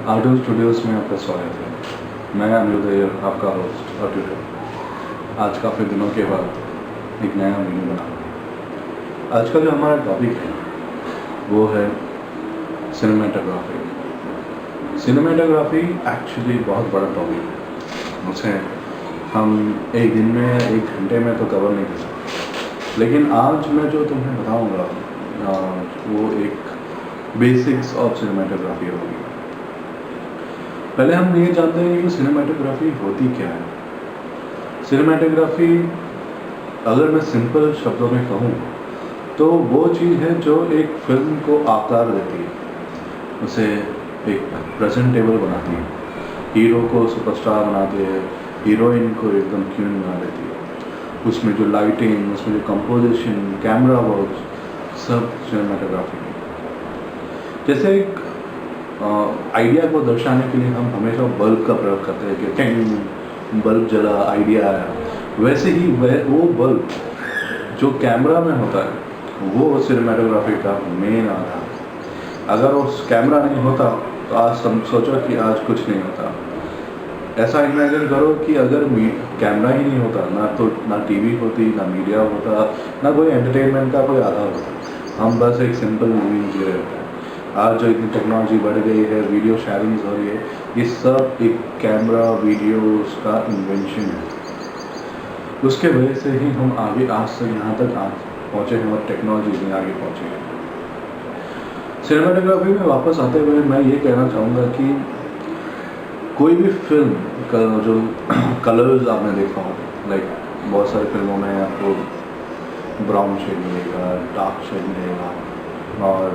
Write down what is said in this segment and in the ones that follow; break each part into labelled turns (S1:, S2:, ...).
S1: आर्टूल Studios में आपका स्वागत है। मैं अनिरुद्ध अय्यर, आपका होस्ट और ट्यूटर। आज काफ़ी दिनों के बाद एक नया वीडियो बना। आज का जो हमारा टॉपिक है वो है सिनेमेटोग्राफी। सिनेमेटोग्राफी एक्चुअली बहुत बड़ा टॉपिक है, उसे हम एक दिन में या एक घंटे में तो कवर नहीं कर सकते। लेकिन आज मैं जो तुम्हें बताऊँगा वो एक बेसिक्स ऑफ सिनेमेटोग्राफी होगी। पहले हम ये जानते हैं कि सिनेमेटोग्राफी होती क्या है। सिनेमेटोग्राफी अगर मैं सिंपल शब्दों में कहूँ तो वो चीज़ है जो एक फिल्म को आकार देती है, उसे एक प्रेजेंटेबल बनाती है, हीरो को सुपरस्टार बनाती है, हीरोइन को एकदम क्यून बना देती है। उसमें जो लाइटिंग, उसमें जो कंपोजिशन, कैमरा वर्क, सब सिनेमेटोग्राफी है। जैसे एक आइडिया को दर्शाने के लिए हम हमेशा बल्ब का प्रयोग करते हैं कि टेंग बल्ब जला, आइडिया आया। वैसे ही वो बल्ब जो कैमरा में होता है वो सिनेमेटोग्राफी का मेन आधार है। अगर उस कैमरा नहीं होता तो आज सोचो कि आज कुछ नहीं होता। ऐसा इमेजिन करो कि अगर कैमरा ही नहीं होता, ना टीवी होती, ना मीडिया होता, ना कोई एंटरटेनमेंट का कोई आधार होता। हम बस एक सिंपल मूवी जी रहे होते हैं। आज जो इतनी टेक्नोलॉजी बढ़ गई है, वीडियो शेयरिंग हो रही है, ये सब एक कैमरा वीडियोस का इन्वेंशन है। उसके वजह से ही हम आगे आज से यहाँ तक पहुँचे हैं और टेक्नोलॉजी इतनी आगे पहुँची है। सिनेमेटोग्राफी में वापस आते हुए मैं ये कहना चाहूँगा कि कोई भी फिल्म का जो कलर्स आपने देखा हो, लाइक बहुत सारी फिल्मों में आपको ब्राउन शेड मिलेगा, डार्क शेड मिलेगा और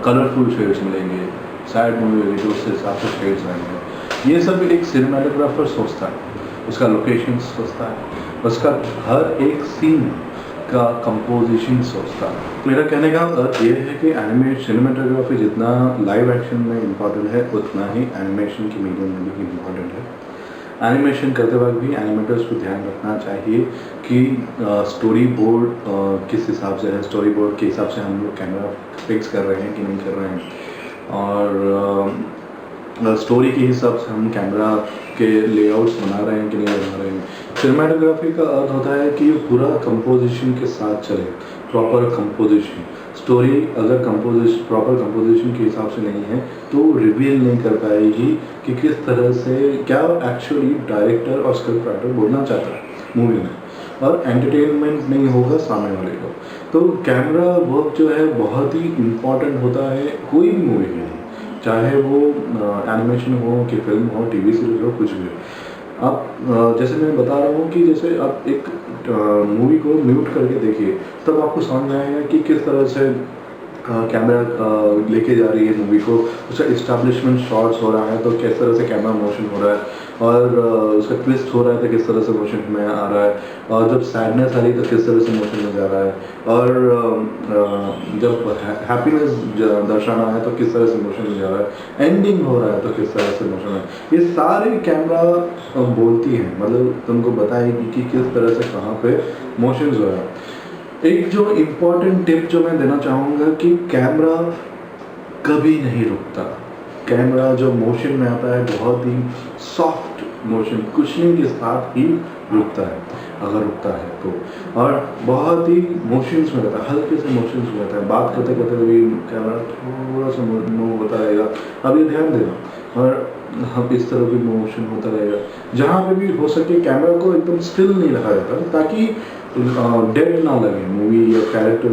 S1: कलरफुल शेड्स मिलेंगे। सैड मूवी होगी तो उसके हिसाब से शेड्स आएंगे। ये सब एक सिनेमेटोग्राफर सोचता है, उसका लोकेशन सोचता है, उसका हर एक सीन का कंपोजिशन सोचता है। मेरा कहने का अर्थ ये है कि सिनेमेटोग्राफी जितना लाइव एक्शन में इम्पॉर्टेंट है उतना ही एनिमेशन की मीडियम में भी इम्पॉर्टेंट है। एनिमेशन करते वक्त भी एनिमेटर्स को ध्यान रखना चाहिए कि स्टोरी बोर्ड किस हिसाब से है, स्टोरी बोर्ड के हिसाब से हम लोग कैमरा फिक्स कर रहे हैं कि नहीं कर रहे हैं, और स्टोरी के हिसाब से हम कैमरा के लेआउट्स बना रहे हैं कि नहीं बना रहे हैं। सिनेमेटोग्राफी का अर्थ होता है कि पूरा कंपोजिशन के साथ चले, प्रॉपर कंपोजिशन। स्टोरी अगर प्रॉपर कंपोजिशन के हिसाब से नहीं है तो रिवील नहीं कर पाएगी कि किस तरह से क्या एक्चुअली डायरेक्टर और स्क्रिप्ट राइटर बोलना चाहता है मूवी में, और एंटरटेनमेंट नहीं होगा सामने वाले को। तो कैमरा वर्क जो है बहुत ही इम्पॉर्टेंट होता है कोई भी मूवी के लिए, चाहे वो एनिमेशन हो कि फिल्म हो, टीवी सीरीज हो, कुछ भी हो। आप जैसे मैं बता रहा हूँ कि जैसे आप एक मूवी को म्यूट करके देखिए तब आपको समझ में आएगा कि किस तरह से कैमरा लेके जा रही है मूवी को, उसका इस्टेब्लिशमेंट शॉट्स हो रहा है तो किस तरह से कैमरा मोशन हो रहा है, और उसका ट्विस्ट हो रहा है तो किस तरह से मोशन में आ रहा है, और जब सैडनेस आ रही है तो किस तरह से मोशन में जा रहा है, और जब हैप्पीनेस दर्शाना है तो किस तरह से मोशन में जा रहा है, एंडिंग हो रहा है तो किस तरह से मोशन है। ये सारे कैमरा बोलती हैं, मतलब तुमको बताएगी कि किस तरह से कहाँ पे मोशंस हो रहा है। एक जो इम्पोर्टेंट टिप जो मैं देना चाहूँगा कि कैमरा कभी नहीं रुकता। कैमरा जो मोशन में आता है बहुत ही सॉफ्ट मोशन, कुशनिंग के साथ ही रुकता है, अगर रुकता है तो, और बहुत ही मोशंस में रहता है, हल्के से मोशंस में रहता है। बात करते करते भी कैमरा थोड़ा सा मूव होता रहेगा, अब ये ध्यान देना, और हम इस तरह भी मोशन होता रहेगा। जहाँ पे भी हो सके कैमरा को एकदम स्टिल नहीं रखा जाता ताकि डेड ना लगे मूवी या कैरेक्टर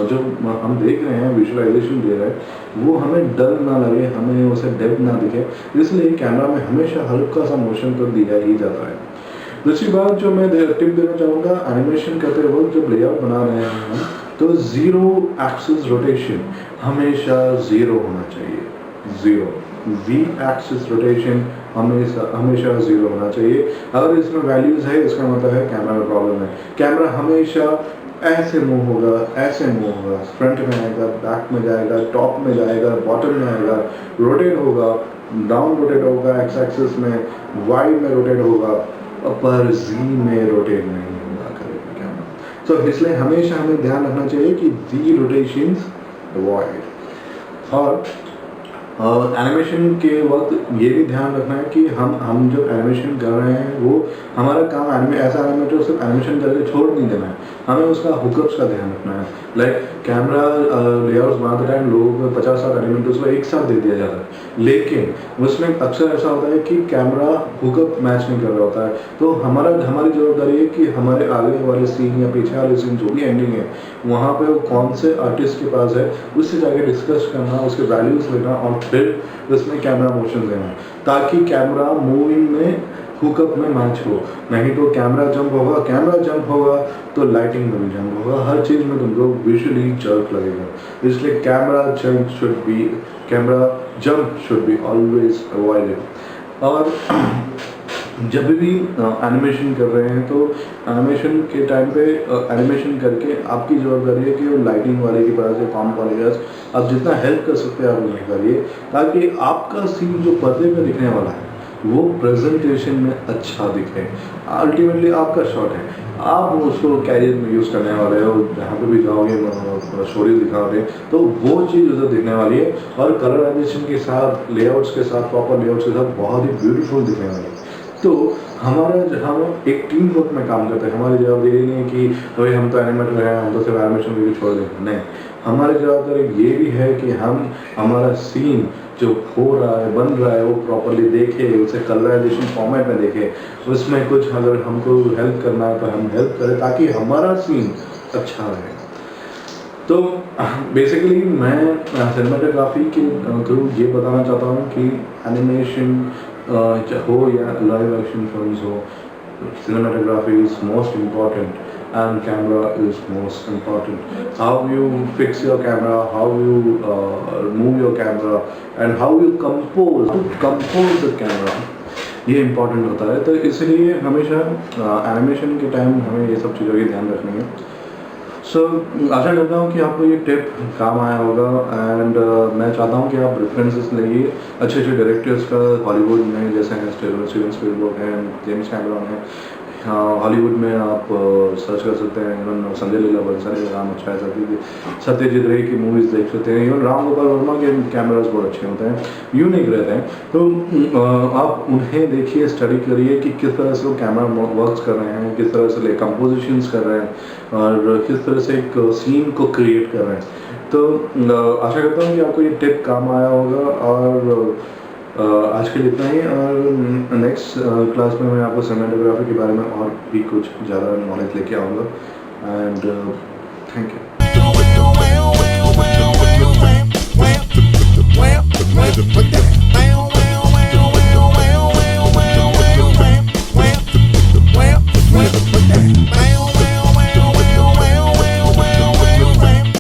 S1: जो हम देख रहे हैं, विजुअलाइजेशन दे रहे हैं, वो हमें डर ना लगे, हमें उसे डेड ना दिखे। इसलिए कैमरा में हमेशा हल्का सा मोशन तो दिया ही जाता है। दूसरी बात जो मैं टिप देना चाहूँगा, एनिमेशन करते वक्त जब लेआउट बना रहे हैं हम तो ज़ीरो एक्सिस रोटेशन हमेशा ज़ीरो होना चाहिए। ज़ीरो वी एक्सिस रोटेशन हमेशा ज़ीरो होना चाहिए। अगर इसमें वैल्यूज़ है इसका मतलब है कैमरा में प्रॉब्लम है। कैमरा हमेशा ऐसे मूव होगा, ऐसे मूव होगा, फ्रंट में आएगा, बैक में जाएगा, टॉप में जाएगा, बॉटम में आएगा, रोटेट होगा, डाउन रोटेट होगा, एक्स एक्सिस में, वाई में रोटेट होगा, पर जी में रोटेट नहीं होगा करेगा कैमरा। तो इसलिए हमेशा हमें ध्यान रखना चाहिए कि दी रोटेशंस अवॉइड। और और एनिमेशन के वक्त ये भी ध्यान रखना है कि हम जो एनिमेशन कर रहे हैं वो हमारा काम ऐसा एनिमेटर सिर्फ एनिमेशन करके छोड़ नहीं देना है, हमें उसका हुकअप्स का ध्यान रखना है। लाइक कैमरा लेआउट्स बनाते टाइम लोगों को 50-60 एनिमेटर्स को एक साथ दे दिया जाता है, लेकिन उसमें अक्सर ऐसा होता है कि कैमरा हुकअप मैच नहीं कर रहा होता है। तो हमारी जवाबदारी है कि हमारे आगे वाले सीन या पीछे वाले सीन जो भी एंडिंग है वहाँ पे वो कौन से आर्टिस्ट के पास है उससे जाके डिस्कस करना, उसके वैल्यूज लेना और फिर उसमें कैमरा मोशन देना, ताकि कैमरा मूविंग में हुकअप में मैच हो। नहीं तो कैमरा जंप होगा तो लाइटिंग में भी जंप होगा, हर चीज़ में तुमको विजुअली जर्क लगेगा। इसलिए camera jump should be always avoided. और जब भी एनिमेशन कर रहे हैं तो एनिमेशन के टाइम पे एनिमेशन करके आपकी जवाबदारी है कि वो लाइटिंग वाले की वजह से काम वाले आप जितना हेल्प कर सकते हैं आप उन्हें करिए, ताकि आपका सीन जो पर्दे पे दिखने वाला है वो प्रेजेंटेशन में अच्छा दिखे। अल्टीमेटली आपका शॉट है, आप उसको कैरियर में यूज़ करने वाले हो, जहाँ पे भी जाओगे स्टोरी दिखाओगे तो वो चीज़ उधर दिखने वाली है। और कलराइजेशन के साथ, लेआउट्स के साथ, प्रॉपर लेआउट्स के साथ बहुत ही ब्यूटीफुल दिखने वाली है। तो हम एक टीम वर्क में काम करते हैं। हमारी जवाबदारी नहीं है कि भाई हम तो एनिमेटर हैं, हम तो सिर्फ एनिमेशन करके छोड़ देंगे, नहीं। हमारी जवाबदारी ये भी है कि हम हमारा सीन जो हो रहा है, बन रहा है, वो प्रॉपरली देखे, उसे कलराइजेशन फॉर्मेट में देखे, उसमें कुछ अगर हमको हेल्प करना है तो हम हेल्प करें ताकि हमारा सीन अच्छा रहे। तो बेसिकली मैं सिनेमाटोग्राफी के थ्रू ये बताना चाहता हूँ कि एनिमेशन हो या लाइव एक्शन फिल्म्स हो, cinematography is most important and camera is most important. How you fix your camera, how you move your camera and how you compose the camera, ये इम्पॉर्टेंट होता है। तो इसलिए हमेशा एनिमेशन के टाइम हमें ये सब चीज़ों की ध्यान रखनी है। सो आशा करता हूँ कि आपको ये टिप काम आया होगा। एंड मैं चाहता हूँ कि आप रेफरेंसेस लइए अच्छे डायरेक्टर्स का हॉलीवुड में, जैसे हैं स्टीवन स्पीलबर्ग हैं, जेम्स कैमरॉन हैं। हॉलीवुड में आप सर्च कर सकते हैं, इवन संजय लीला बंसल राम अच्छा है, सत्यजीत रे की मूवीज़ देख सकते हैं। इवन राम गोपाल वर्मा के कैमराज बहुत अच्छे होते हैं, यूनिक रहते हैं। तो आप उन्हें देखिए, स्टडी करिए कि किस तरह से वो कैमरा वर्क्स कर रहे हैं, किस तरह से कंपोजिशंस कर रहे हैं और किस तरह से एक सीन को क्रिएट कर रहे हैं। तो आशा करता हूँ कि आपको ये टिप काम आया होगा। और आज के लिए इतना ही। और नेक्स्ट क्लास में मैं आपको सिनेमेटोग्राफी के बारे में और भी कुछ ज़्यादा नॉलेज लेके आऊँगा। And thank you.